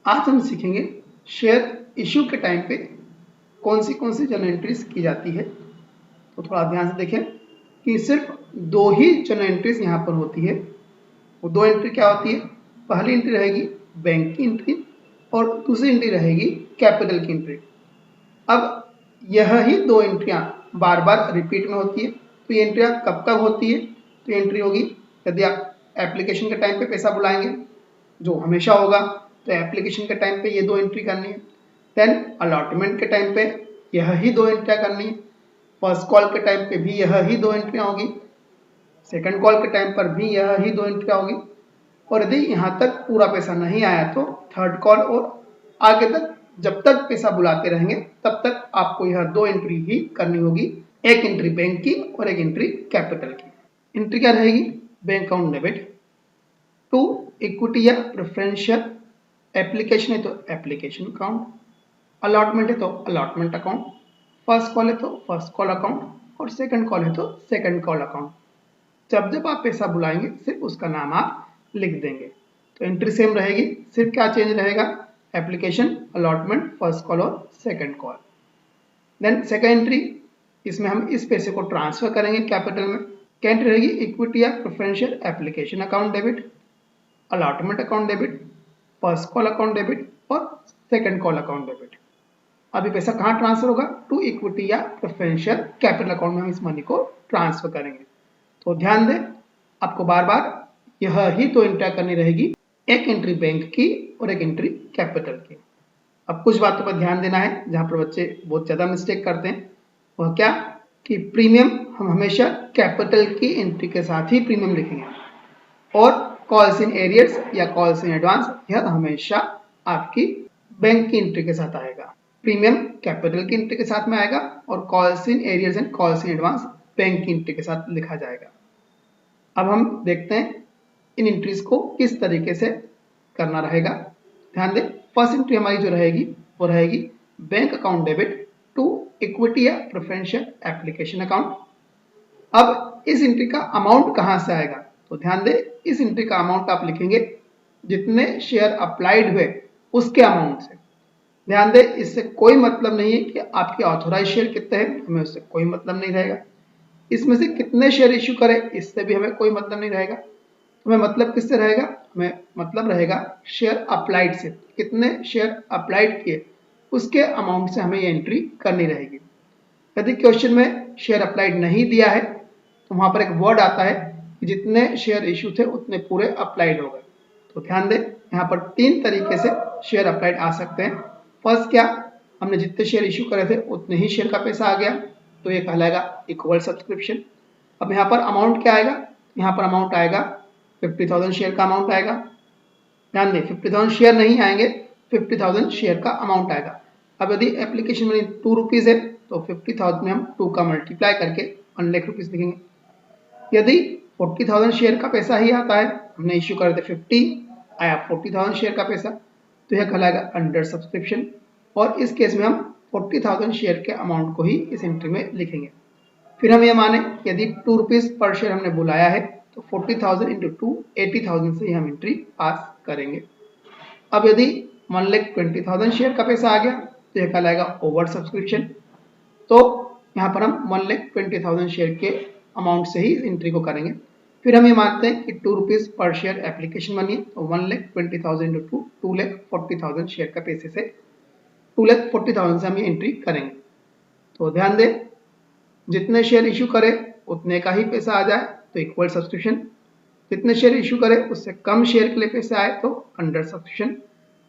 आज हम सीखेंगे शेयर इश्यू के टाइम पे कौन सी जर्नल एंट्रीज की जाती है। तो थोड़ा ध्यान से देखें कि सिर्फ दो ही जर्नल एंट्रीज यहाँ पर होती है। वो दो एंट्री क्या होती है? पहली एंट्री रहेगी बैंक की एंट्री और दूसरी एंट्री रहेगी कैपिटल की एंट्री। अब यह ही दो एंट्रियां बार बार रिपीट में होती है। तो ये एंट्रियां कब कब होती है? तो एंट्री होगी यदि आप एप्लीकेशन के टाइम पे पैसा बुलाएंगे, जो हमेशा होगा, तो एप्लीकेशन के टाइम पे ये दो एंट्री करनी है। देन अलॉटमेंट के टाइम पे यह ही दो एंट्रियां करनी है। फर्स्ट कॉल के टाइम पे भी यह ही दो एंट्रियां होगी। सेकंड कॉल के टाइम पर भी यह ही दो एंट्रियां होगी। और यदि यहाँ तक पूरा पैसा नहीं आया तो थर्ड कॉल और आगे तक जब तक पैसा बुलाते रहेंगे तब तक आपको यह दो एंट्री ही करनी होगी। एक एंट्री बैंक की और एक एंट्री कैपिटल की। एंट्री क्या रहेगी? Bank account debit to equity या प्रेफरेंशियल, एप्लीकेशन है तो एप्लीकेशन अकाउंट, अलॉटमेंट है तो अलॉटमेंट अकाउंट, फर्स्ट कॉल है तो फर्स्ट कॉल अकाउंट और सेकंड कॉल है तो सेकंड कॉल अकाउंट। जब जब आप पैसा बुलाएंगे सिर्फ उसका नाम आप लिख देंगे। तो एंट्री सेम रहेगी, सिर्फ क्या चेंज रहेगा? एप्लीकेशन, अलॉटमेंट, फर्स्ट कॉल और second call. Then second entry, इसमें हम इस पैसे को ट्रांसफर करेंगे कैपिटल में। क्या एंट्री रहेगी? इक्विटी या preferential application account debit, allotment account debit, first call account debit और सेकंड कॉल अकाउंट डेबिट। अभी पैसा कहाँ ट्रांसफर होगा? टू इक्विटी या प्रेफरेंशियल कैपिटल अकाउंट में हम इस मनी को ट्रांसफर करेंगे। तो ध्यान दें, आपको बार बार यह ही दो एंट्री करनी रहेगी, एक एंट्री बैंक की और एक एंट्री कैपिटल की। अब कुछ बातों पर ध्यान देना है जहां पर बच्चे बहुत ज्यादा मिस्टेक करते हैं। वह क्या कि प्रीमियम हम हमेशा कैपिटल की एंट्री के साथ ही प्रीमियम लिखेंगे और कॉल्स इन एरियर्स या कॉल्स इन एडवांस यह हमेशा आपकी बैंक की एंट्री के साथ आएगा। प्रीमियम कैपिटल की एंट्री के साथ में आएगा और calls in arrears and calls in advance bank की एंट्री के साथ लिखा जाएगा। अब हम देखते हैं इन एंट्रीज को किस तरीके से करना रहेगा। ध्यान दें, फर्स्ट एंट्री हमारी जो रहेगी वो रहेगी bank account debit to equity या प्रेफरेंशियल एप्लीकेशन अकाउंट। अब इस एंट्री का अमाउंट कहां से आएगा? तो ध्यान दें, इस एंट्री का अमाउंट आप लिखेंगे जितने शेयर अप्लाइड हुए उसके अमाउंट से। ध्यान दें, इससे कोई मतलब नहीं है कि आपके ऑथोराइज शेयर कितने हैं, हमें उससे कोई मतलब नहीं रहेगा। इसमें से कितने शेयर इश्यू करें, इससे भी हमें कोई मतलब नहीं रहेगा। हमें मतलब किससे रहेगा? हमें मतलब रहेगा शेयर अप्लाइड से। कितने शेयर अप्लाइड किए उसके अमाउंट से हमें ये एंट्री करनी रहेगी। यदि क्वेश्चन में शेयर अप्लाइड नहीं दिया है तो वहां पर एक वर्ड आता है कि जितने शेयर इश्यू थे उतने पूरे अप्लाइड हो गए। तो ध्यान दें, यहाँ पर तीन तरीके से शेयर अप्लाइड आ सकते हैं। फर्स्ट क्या, हमने जितने शेयर इश्यू करे थे उतने ही शेयर का पैसा आ गया, तो ये कहलाएगा इक्वल सब्सक्रिप्शन। अब यहाँ पर अमाउंट क्या आएगा? यहाँ पर अमाउंट आएगा 50,000 शेयर का अमाउंट आएगा। ध्यान दें, 50,000 शेयर नहीं आएंगे, 50,000 शेयर का अमाउंट आएगा। अब यदि एप्लीकेशन मनी 2 रुपीज है तो 50,000 में हम 2 का मल्टीप्लाई करके 1 लाख रुपीज लिखेंगे। यदि 40,000 शेयर का पैसा ही आता है, हमने इश्यू करे थे 50, आया 40,000 शेयर का पैसा, तो यह कहलाएगा अंडर सब्सक्रिप्शन। और इस केस में हम 40,000 शेयर के अमाउंट को ही इस एंट्री में लिखेंगे। फिर हम ये माने यदि 2 रुपीज पर शेयर हमने बुलाया है तो 40,000 इंटू 2 80,000 से हम एंट्री पास करेंगे। अब यदि 1,20,000 शेयर का पैसा आ गया तो यह कहलाएगा ओवर सब्सक्रिप्शन। तो यहाँ पर हम 1,20,000 शेयर के अमाउंट से ही इस एंट्री को करेंगे। फिर हम ये मानते हैं कि 2 rupees per share application money है, तो 1,20,000 इंटू 2 2,40,000 शेयर का पैसे से 2,40,000 से हम ये एंट्री करेंगे। तो ध्यान दें, जितने शेयर इश्यू करे उतने का ही पैसा आ जाए तो इक्वल सब्सक्रिप्शन, जितने शेयर इश्यू करे उससे कम शेयर के लिए पैसा आए तो अंडर सब्सक्रिप्शन,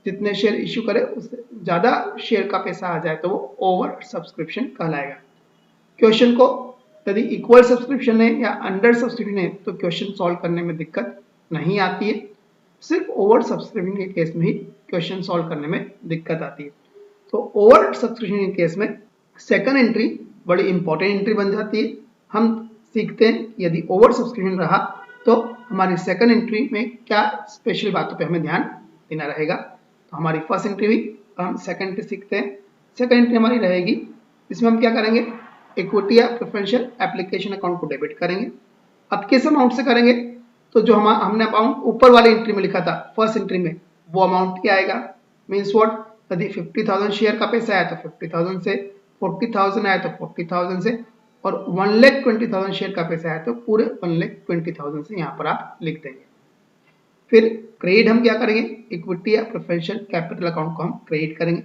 जितने शेयर इश्यू करे उससे ज्यादा शेयर का पैसा आ जाए तो वो ओवर सब्सक्रिप्शन कहलाएगा। क्वेश्चन को यदि इक्वल सब्सक्रिप्शन है या अंडर सब्सक्रिप्शन है तो क्वेश्चन सॉल्व करने में दिक्कत नहीं आती है, सिर्फ ओवर सब्सक्रिप्शन के केस में ही क्वेश्चन सॉल्व करने में दिक्कत आती है। तो ओवर सब्सक्रिप्शन के केस में सेकंड एंट्री बड़ी इंपॉर्टेंट एंट्री बन जाती है। हम सीखते हैं यदि ओवर सब्सक्रिप्शन रहा तो हमारी सेकंड एंट्री में क्या स्पेशल बातों पे हमें ध्यान देना रहेगा। तो हमारी फर्स्ट एंट्री भी हम सेकंड एंट्री सीखते हैं। सेकंड एंट्री हमारी रहेगी, इसमें हम क्या करेंगे? इक्विटी या प्रेफरेंशियल एप्लीकेशन अकाउंट को डेबिट करेंगे। अब किस अमाउंट से करेंगे? तो जो हमने अमाउंट ऊपर वाली एंट्री में लिखा था फर्स्ट एंट्री में, वो अमाउंट क्या आएगा? मीन्स व्हाट, यदि 50,000 शेयर का पैसा आया तो 50,000 से, 40,000 आया तो 40,000 से, और 1,20,000 शेयर का पैसा आया तो पूरे 1,20,000 से यहाँ पर आप लिख देंगे। फिर क्रेडिट हम क्या करेंगे, इक्विटी या प्रेफरेंशियल कैपिटल अकाउंट को हम क्रेडिट करेंगे।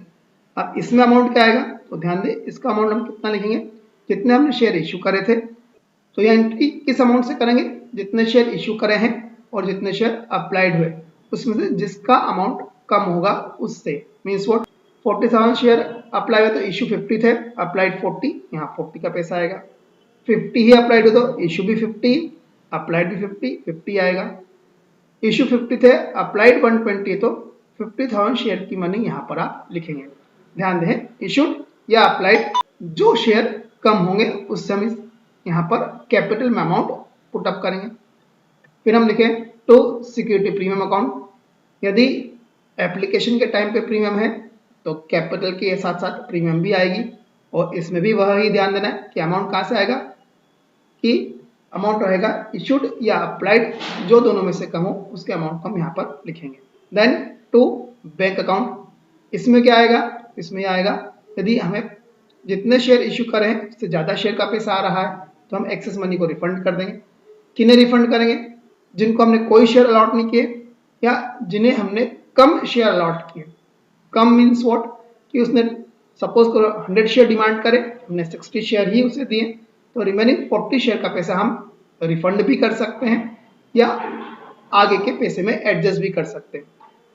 अब इसमें अमाउंट क्या आएगा, तो ध्यान दें इसका अमाउंट हम कितना लिखेंगे, जितने हमने शेयर इश्यू करे थे। तो यह एंट्री किस अमाउंट से करेंगे, जितने शेयर इश्यू करे हैं और जितने शेयर अप्लाइड हुए उसमें से जिसका अमाउंट कम होगा उससे। मीन्स व्हाट, 40,000 शेयर अप्लाई हुए तो इश्यू 50 थे, अप्लाइड 40, यहाँ 40 का पैसा आएगा। 50 ही अप्लाइड हो तो इश्यू भी 50, अप्लाइड भी 50 आएगा। इश्यू 50 थे, अप्लाइड 120, तो 50,000 शेयर की मनी यहाँ पर आप लिखेंगे। ध्यान दें, इश्यूड या अप्लाइड जो शेयर कम होंगे उससे हम यहाँ पर कैपिटल में अमाउंट पुट अप करेंगे। फिर हम लिखें टू सिक्योरिटी प्रीमियम अकाउंट। यदि एप्लीकेशन के टाइम पे प्रीमियम है तो कैपिटल के साथ साथ प्रीमियम भी आएगी, और इसमें भी वह ही ध्यान देना है कि अमाउंट कहाँ से आएगा, कि अमाउंट रहेगा इशूड या अप्लाइड, जो दोनों में से कम हो उसके अमाउंट को हम यहाँ पर लिखेंगे। देन टू बैंक अकाउंट, इसमें क्या आएगा, इसमें आएगा यदि हमें जितने शेयर इश्यू करें हैं उससे ज़्यादा शेयर का पैसा आ रहा है तो हम एक्सेस मनी को रिफंड कर देंगे। किन्हें रिफंड करेंगे, जिनको हमने कोई शेयर अलॉट नहीं किए या जिन्हें हमने कम शेयर अलॉट किए। कम मीन्स व्हाट, कि उसने सपोज करो 100 शेयर डिमांड करे, हमने 60 शेयर ही उसे दिए, तो रिमेनिंग 40 शेयर का पैसा हम रिफंड भी कर सकते हैं या आगे के पैसे में एडजस्ट भी कर सकते हैं।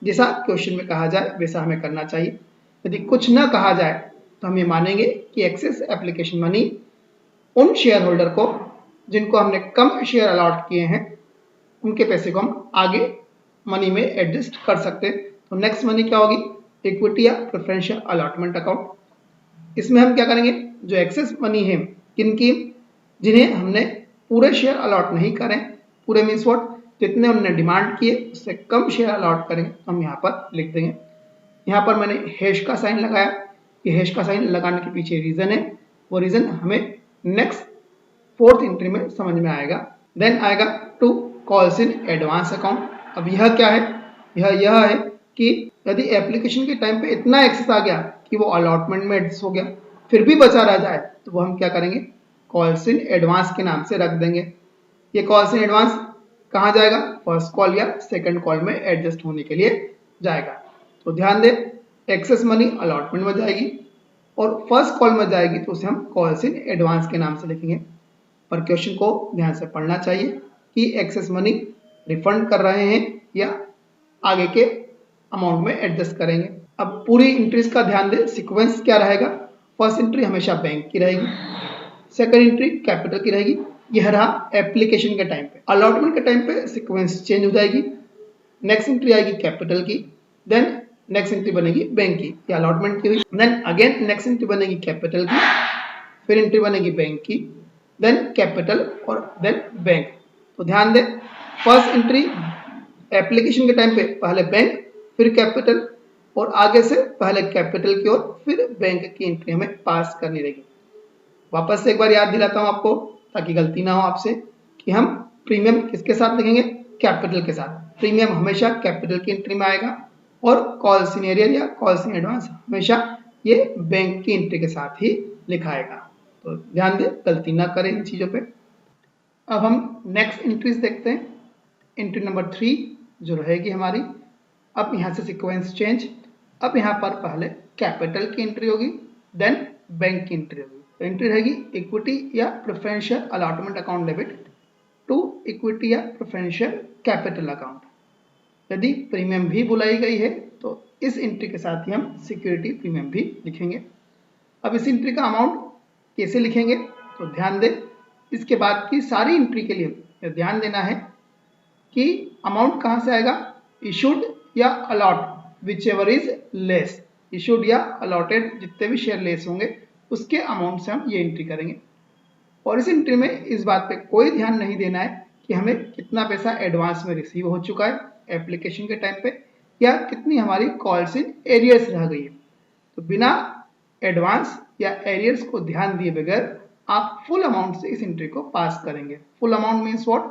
जैसा क्वेश्चन में कहा जाए वैसा हमें करना चाहिए। यदि कुछ न कहा जाए तो हम ये मानेंगे कि एक्सेस एप्लीकेशन मनी उन शेयर होल्डर को जिनको हमने कम शेयर अलॉट किए हैं उनके पैसे को हम आगे मनी में एडजस्ट कर सकते हैं। तो नेक्स्ट मनी क्या होगी, इक्विटी या प्रेफरेंशियल अलॉटमेंट अकाउंट। इसमें हम क्या करेंगे, जो एक्सेस मनी है किनकी, जिन्हें हमने पूरे शेयर अलॉट नहीं करें, पूरे मीन्स व्हाट, जितने उन्होंने डिमांड किए उससे कम शेयर अलॉट करेंगे तो हम यहाँ पर लिख देंगे। यहाँ पर मैंने हैश का साइन लगाया, ये हैश का साइन लगाने के पीछे रीजन है, वो रीजन हमें नेक्स्ट फोर्थ एंट्री में समझ में आएगा। देन आएगा to calls in advance account. अब यह क्या है, यह है कि यदि एप्लीकेशन के टाइम पे इतना एक्सेस आ गया कि वो अलॉटमेंट में एडजस्ट हो गया फिर भी बचा रह जाए तो वो हम क्या करेंगे, कॉल्स इन एडवांस के नाम से रख देंगे। ये कॉल्स इन एडवांस कहाँ जाएगा, फर्स्ट कॉल या सेकंड कॉल में एडजस्ट होने के लिए जाएगा। तो ध्यान दें, एक्सेस मनी अलॉटमेंट में जाएगी और फर्स्ट कॉल में जाएगी तो उसे हम कॉल्स इन एडवांस के नाम से लिखेंगे। पर क्वेश्चन को ध्यान से पढ़ना चाहिए कि एक्सेस मनी रिफंड कर रहे हैं या आगे के अमाउंट में एडजस्ट करेंगे। अब पूरी एंट्रीज का ध्यान दें, सीक्वेंस क्या रहेगा, फर्स्ट एंट्री हमेशा बैंक की रहेगी, सेकंड एंट्री कैपिटल की रहेगी। यह रहा एप्लीकेशन के टाइम पे। अलॉटमेंट के टाइम पे सीक्वेंस चेंज हो जाएगी, नेक्स्ट एंट्री आएगी कैपिटल की, देन नेक्स्ट एंट्री बनेगी बैंक की, ये अलॉटमेंट की हुई। देन अगेन नेक्स्ट एंट्री बनेगी कैपिटल की, फिर एंट्री बनेगी बैंक की, देन कैपिटल और देन बैंक। तो ध्यान दें, फर्स्ट एंट्री एप्लीकेशन के टाइम पे पहले बैंक फिर कैपिटल और आगे से पहले कैपिटल की और फिर बैंक की एंट्री हमें पास करनी रहेगी। वापस से एक बार याद दिलाता हूं आपको ताकि गलती ना हो आपसे, कि हम प्रीमियम किसके साथ लिखेंगे, कैपिटल के साथ। प्रीमियम हमेशा कैपिटल की एंट्री में आएगा और कॉल्स इन एरियर या कॉल्स इन एडवांस हमेशा ये बैंक की एंट्री के साथ ही लिखाएगा। तो ध्यान दें, गलती ना करें इन चीजों पे। अब हम नेक्स्ट एंट्रीज देखते हैं। एंट्री नंबर 3 जो रहेगी हमारी, अब यहाँ से सीक्वेंस चेंज। अब यहाँ पर पहले कैपिटल की एंट्री होगी, देन बैंक की एंट्री होगी। तो एंट्री रहेगी इक्विटी या preferential allotment account debit to equity या प्रेफरेंशियल कैपिटल अकाउंट। यदि प्रीमियम भी बुलाई गई है तो इस एंट्री के साथ ही हम सिक्योरिटी प्रीमियम भी लिखेंगे। अब इस एंट्री का अमाउंट कैसे लिखेंगे, तो ध्यान दें, इसके बाद की सारी एंट्री के लिए ध्यान देना है कि अमाउंट कहाँ से आएगा, इशूड या allot, whichever is less. Issued या अलॉटेड जितने भी शेयर लेस होंगे उसके अमाउंट से हम ये एंट्री करेंगे। और इस एंट्री में इस बात पे कोई ध्यान नहीं देना है कि हमें कितना पैसा एडवांस में रिसीव हो चुका है एप्लीकेशन के टाइम पे या कितनी हमारी कॉल्स इन एरियर्स रह गई है। तो बिना एडवांस या एरियर्स को ध्यान दिए बगैर आप फुल अमाउंट से इस एंट्री को पास करेंगे। फुल अमाउंट मीन्स व्हाट,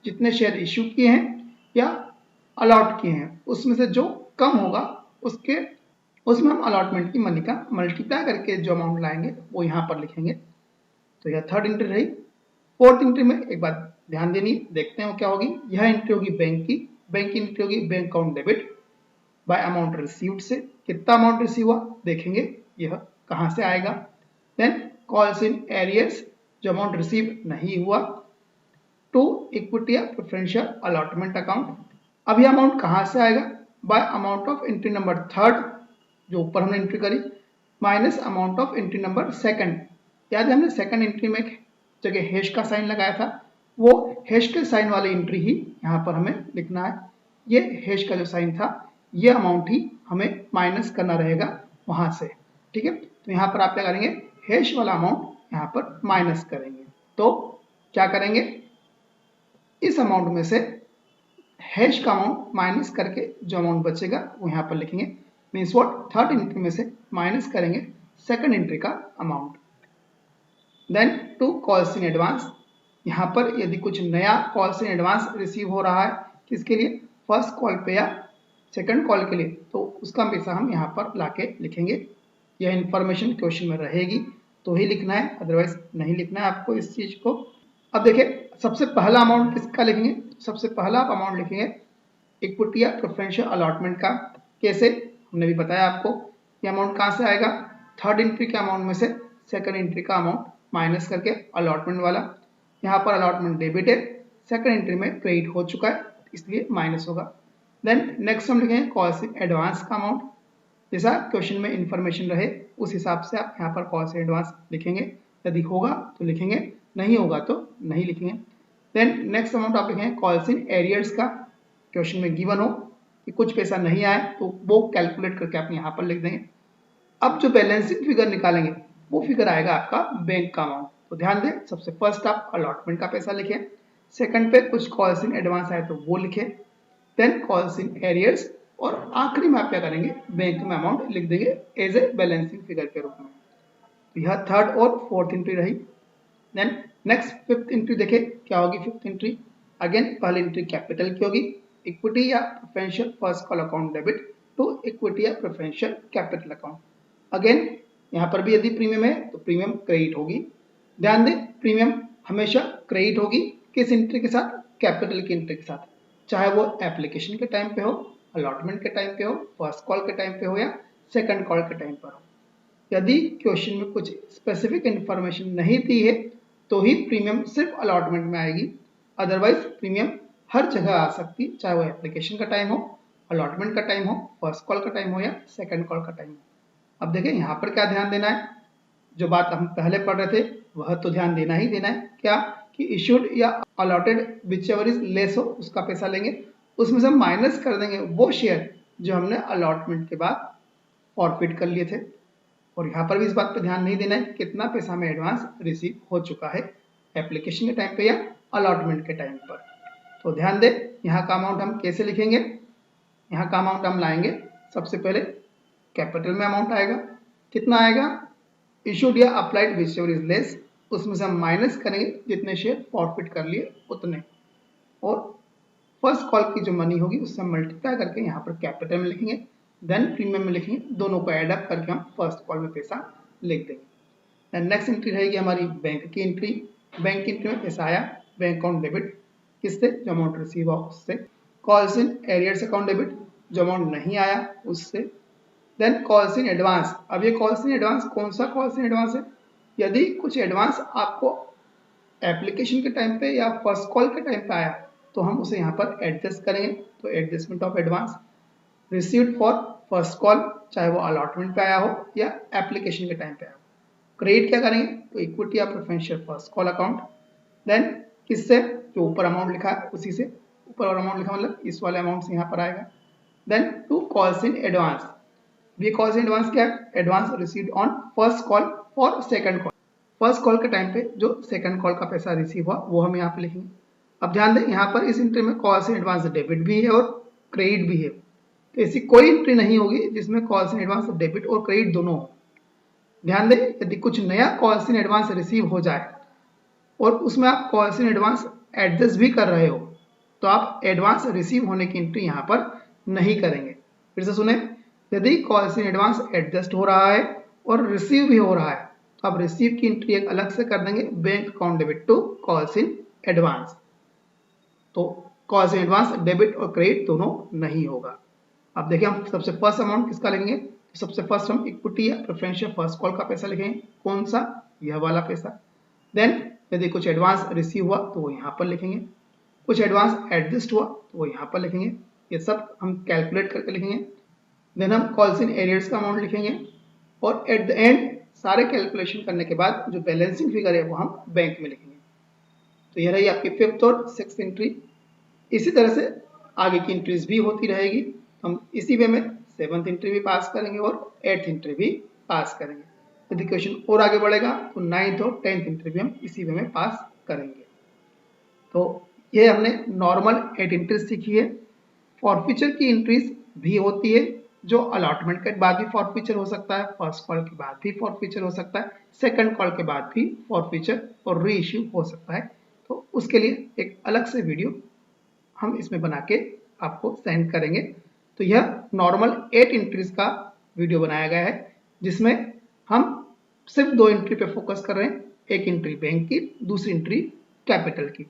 जितने शेयर इश्यू किए हैं या अलॉट किए हैं उसमें से जो कम होगा उसके उसमें हम अलॉटमेंट की मनी का मल्टीप्लाई करके जो अमाउंट लाएंगे वो यहाँ पर लिखेंगे। तो यह थर्ड एंट्री रही। फोर्थ एंट्री में एक बात ध्यान देनी, देखते हैं वो क्या होगी। यह एंट्री होगी बैंक की, बैंक की एंट्री होगी bank account debit bye amount received से, कितना अमाउंट रिसीव हुआ देखेंगे यह कहां से आएगा। देन कॉल्स इन एरियर्स, जो अमाउंट रिसीव नहीं हुआ, टू इक्विटी या प्रेफरेंशियल अलॉटमेंट अकाउंट। अब यह अमाउंट कहां से आएगा, bye amount of entry number third, जो ऊपर हमने एंट्री करी, minus amount of entry number second. याद है हमने सेकंड एंट्री में एक जगह हैश का साइन लगाया था, वो हैश के साइन वाली एंट्री ही यहाँ पर हमें लिखना है। ये हैश का जो साइन था, ये अमाउंट ही हमें माइनस करना रहेगा वहां से, ठीक है। तो यहाँ पर आप क्या करेंगे, हैश वाला अमाउंट यहाँ पर माइनस करेंगे। तो क्या करेंगे, इस अमाउंट में से हैश का अमाउंट माइनस करके जो अमाउंट बचेगा वो यहाँ पर लिखेंगे। मीन्स व्हाट, थर्ड एंट्री में से माइनस करेंगे सेकंड एंट्री का amount. Then to calls in advance, यहाँ पर यदि कुछ नया कॉल्स इन एडवांस रिसीव हो रहा है, किसके लिए, फर्स्ट कॉल पे या सेकंड कॉल के लिए, तो उसका पैसा हम यहाँ पर लाके लिखेंगे। यह इंफॉर्मेशन क्वेश्चन में रहेगी तो ही लिखना है, अदरवाइज नहीं लिखना है आपको इस चीज को। अब देखिए सबसे पहला अमाउंट किसका लिखेंगे, सबसे पहला आप अमाउंट लिखेंगे इक्विटी या प्रेफरेंशियल अलॉटमेंट का। कैसे, हमने भी बताया आपको, ये अमाउंट कहाँ से आएगा, थर्ड एंट्री के अमाउंट में से सेकंड एंट्री का अमाउंट माइनस करके अलॉटमेंट वाला। यहाँ पर अलॉटमेंट डेबिट है, सेकंड एंट्री में क्रेडिट हो चुका है इसलिए माइनस होगा। देन नेक्स्ट हम लिखेंगे कॉल्स इन एडवांस का अमाउंट, जैसा क्वेश्चन में इंफॉर्मेशन रहे उस हिसाब से आप यहाँ पर कॉल्स इन एडवांस लिखेंगे। यदि होगा तो लिखेंगे, नहीं होगा तो नहीं लिखेंगे। देन नेक्स्ट अमाउंट आप लिखेंगे कॉल्स इन एरियर्स का, क्वेश्चन में गिवन हो कि कुछ पैसा नहीं आए तो वो कैलकुलेट करके आप यहाँ पर लिख देंगे। अब जो बैलेंसिंग फिगर निकालेंगे वो फिगर आएगा आपका बैंक का अमाउंट। तो ध्यान दें, सबसे फर्स्ट आप अलॉटमेंट का पैसा लिखें, सेकंड पे कुछ कॉल्स इन एडवांस आए तो वो लिखें, देन कॉल्स इन एरियर्स, और आखिरी में आप क्या करेंगे, बैंक में अमाउंट लिख देंगे एज ए बैलेंसिंग फिगर के रूप में। तो यह थर्ड और फोर्थ एंट्री रही। देन नेक्स्ट फिफ्थ एंट्री देखें क्या होगी। फिफ्थ एंट्री अगेन पहली एंट्री कैपिटल की होगी, इक्विटी या preferential first call account debit to equity या प्रेफरेंशियल कैपिटल अकाउंट। अगेन यहाँ पर भी यदि प्रीमियम है तो प्रीमियम क्रेडिट होगी। ध्यान दें, प्रीमियम हमेशा क्रेडिट होगी किस एंट्री के साथ, कैपिटल की एंट्री के साथ, चाहे वो एप्लीकेशन के टाइम पे हो, अलॉटमेंट के टाइम पे हो, फर्स्ट कॉल के टाइम पे हो या सेकंड कॉल के टाइम पर हो। यदि क्वेश्चन में कुछ स्पेसिफिक इंफॉर्मेशन नहीं दी है तो ही प्रीमियम सिर्फ अलॉटमेंट में आएगी, अदरवाइज प्रीमियम हर जगह आ सकती, चाहे वो एप्लीकेशन का टाइम हो, अलॉटमेंट का टाइम हो, फर्स्ट कॉल का टाइम हो या सेकंड कॉल का टाइम हो। अब देखें यहाँ पर क्या ध्यान देना है, जो बात हम पहले पढ़ रहे थे वह तो ध्यान देना ही देना है, क्या कि इशूड या अलॉटेड विचएवर इज लेस हो उसका पैसा लेंगे, उसमें से हम माइनस कर देंगे वो शेयर जो हमने अलॉटमेंट के बाद फॉरफिट कर लिए थे। और यहाँ पर भी इस बात पर ध्यान नहीं देना है कितना पैसा हमें एडवांस रिसीव हो चुका है एप्लीकेशन के टाइम पे या अलॉटमेंट के टाइम पर। तो ध्यान दें यहाँ का अमाउंट हम कैसे लिखेंगे, यहाँ का अमाउंट हम लाएंगे, सबसे पहले कैपिटल में अमाउंट आएगा, कितना आएगा, इशूड या अप्लाइड विचएवर इज लेस, उसमें से हम माइनस करेंगे जितने शेयर फॉरफिट कर लिए उतने, और फर्स्ट कॉल की जो मनी होगी उससे हम मल्टीप्लाई करके यहाँ पर कैपिटल में लिखेंगे, देन प्रीमियम में लिखेंगे, दोनों को एड अप करके हम फर्स्ट कॉल में पैसा लिख देंगे। नेक्स्ट एंट्री रहेगी हमारी बैंक की एंट्री। बैंक की एंट्री में पैसा आया बैंक अकाउंट डेबिट, किससे, जो अमाउंट रिसीव हुआ उससे, calls in arrears account debit, जो अमाउंट नहीं आया उससे, देन कॉल्स इन एडवांस। अब ये कॉल्स इन एडवांस कौन सा कॉल्स इन एडवांस है, यदि कुछ एडवांस आपको एप्लीकेशन के टाइम पे या फर्स्ट कॉल के टाइम पे आया तो हम उसे यहाँ पर एडजस्ट करेंगे। तो adjustment of advance received for first call, चाहे वो अलॉटमेंट पे आया हो या एप्लीकेशन के टाइम पे आया हो। क्रेडिट क्या करेंगे, तो इक्विटी या preferential first call account, then किससे, जो ऊपर अमाउंट लिखा है उसी से, ऊपर और अमाउंट लिखा मतलब इस वाले अमाउंट से यहाँ पर आएगा। Then to calls in advance, ये कॉल्स इन एडवांस क्या है, advance received on first call for second call, first call के टाइम पे जो सेकंड कॉल का पैसा रिसीव हुआ वो हम यहाँ पे लिखेंगे। अब ध्यान दें यहाँ पर इस एंट्री में कॉल्स इन एडवांस डेबिट भी है और क्रेडिट भी है, तो ऐसी कोई एंट्री नहीं होगी जिसमें कॉल्स इन एडवांस डेबिट और क्रेडिट दोनों हो। ध्यान दें, यदि कुछ नया कॉल्स इन एडवांस रिसीव हो जाए और उसमें आप कॉल्स इन एडवांस एडजस्ट भी कर रहे हो तो आप एडवांस रिसीव होने की एंट्री यहाँ पर नहीं करेंगे। फिर से सुने, यदि कॉल्स इन एडवांस एडजस्ट हो रहा है और रिसीव भी हो रहा है तो आप रिसीव की एंट्री एक अलग से कर देंगे, bank account debit to calls in advance. तो कॉल्स इन एडवांस डेबिट और क्रेडिट दोनों नहीं होगा। अब देखिए हम सबसे फर्स्ट अमाउंट किसका लिखेंगे, सबसे फर्स्ट हम इक्विटी या प्रेफरेंशियल फर्स्ट कॉल का पैसा लिखेंगे, कौन सा, यह वाला पैसा। देन यदि कुछ एडवांस रिसीव हुआ तो वो यहाँ पर लिखेंगे, कुछ एडवांस एडजस्ट हुआ तो वो यहाँ पर लिखेंगे, ये सब हम कैलकुलेट करके लिखेंगे। देन हम कॉल्स इन एरियर्स का अमाउंट लिखेंगे और एट द एंड सारे कैलकुलेशन करने के बाद जो बैलेंसिंग फिगर है वो हम बैंक में लिखेंगे। तो यह रही आपकी फिफ्थ और सिक्स्थ एंट्री। इसी तरह से आगे की एंट्रीज भी होती रहेगी, हम इसी वे में सेवंथ एंट्री भी पास करेंगे और एट्थ एंट्री भी पास करेंगे। यदि क्वेश्चन और आगे बढ़ेगा तो नाइन्थ और टेंथ एंट्री भी हम इसी वे में पास करेंगे। तो ये हमने नॉर्मल 8 एंट्रीज सीखी है। फॉरफीचर की एंट्रीज भी होती है, जो अलॉटमेंट के बाद भी फॉरफीचर हो सकता है, फर्स्ट कॉल के बाद भी फॉरफीचर हो सकता है, सेकंड कॉल के बाद भी फॉरफीचर और री इश्यू हो सकता है। तो उसके लिए एक अलग से वीडियो हम इसमें बना के आपको सेंड करेंगे। तो यह नॉर्मल 8 एंट्रीज का वीडियो बनाया गया है, जिसमें हम सिर्फ 2 एंट्री पे फोकस कर रहे हैं, एक एंट्री बैंक की, दूसरी एंट्री कैपिटल की।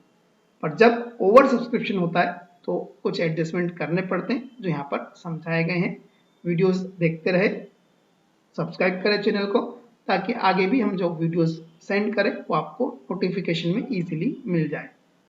पर जब ओवर सब्सक्रिप्शन होता है तो कुछ एडजस्टमेंट करने पड़ते हैं, जो यहाँ पर समझाए गए हैं। वीडियोस देखते रहे, सब्सक्राइब करें चैनल को, ताकि आगे भी हम जो वीडियोस सेंड करें वो आपको नोटिफिकेशन में इजीली मिल जाए।